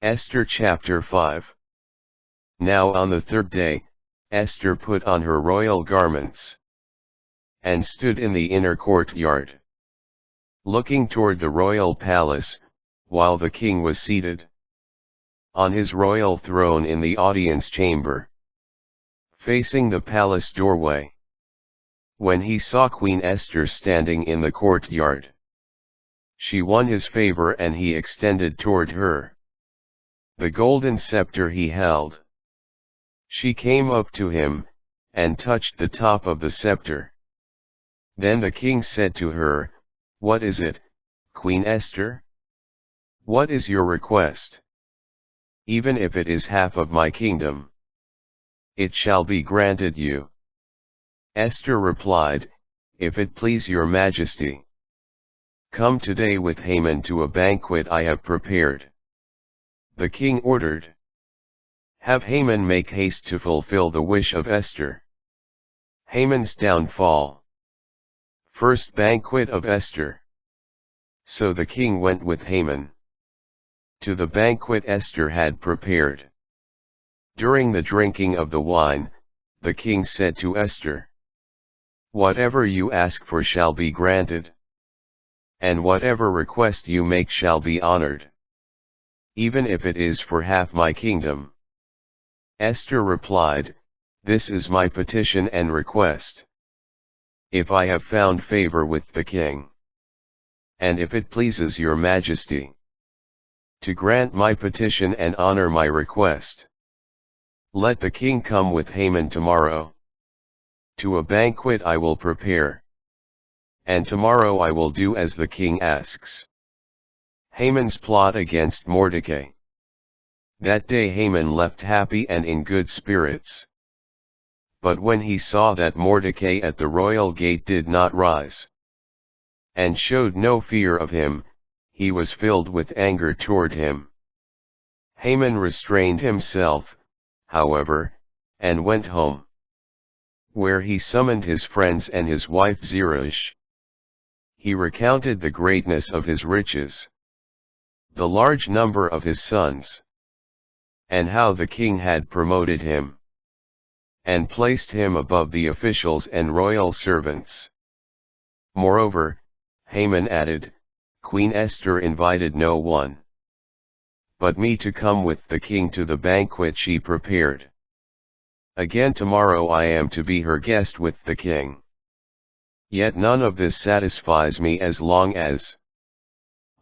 Esther chapter 5. Now on the third day, Esther put on her royal garments, and stood in the inner courtyard, looking toward the royal palace, while the king was seated on his royal throne in the audience chamber, facing the palace doorway. When he saw Queen Esther standing in the courtyard, she won his favor, and he extended toward her the golden scepter he held. She came up to him, and touched the top of the scepter. Then the king said to her, "What is it, Queen Esther? What is your request? Even if it is half of my kingdom, it shall be granted you." Esther replied, "If it please your majesty, come today with Haman to a banquet I have prepared." The king ordered, "Have Haman make haste to fulfill the wish of Esther." Haman's downfall. First banquet of Esther. So the king went with Haman to the banquet Esther had prepared. During the drinking of the wine, the king said to Esther, "Whatever you ask for shall be granted, and whatever request you make shall be honored, even if it is for half my kingdom." Esther replied, "This is my petition and request. If I have found favor with the king, and if it pleases your majesty to grant my petition and honor my request, let the king come with Haman tomorrow to a banquet I will prepare, and tomorrow I will do as the king asks." Haman's plot against Mordecai. That day Haman left happy and in good spirits. But when he saw that Mordecai at the royal gate did not rise, and showed no fear of him, he was filled with anger toward him. Haman restrained himself, however, and went home, where he summoned his friends and his wife Zeresh. He recounted the greatness of his riches, the large number of his sons, and how the king had promoted him, and placed him above the officials and royal servants. Moreover, Haman added, "Queen Esther invited no one but me to come with the king to the banquet she prepared. Again tomorrow I am to be her guest with the king. Yet none of this satisfies me as long as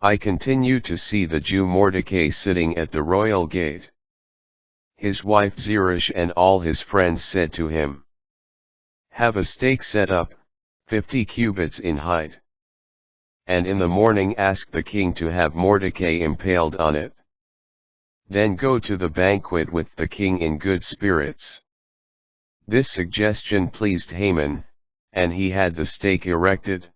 I continue to see the Jew Mordecai sitting at the royal gate." His wife Zeresh and all his friends said to him, "Have a stake set up, 50 cubits in height. And in the morning ask the king to have Mordecai impaled on it. Then go to the banquet with the king in good spirits." This suggestion pleased Haman, and he had the stake erected.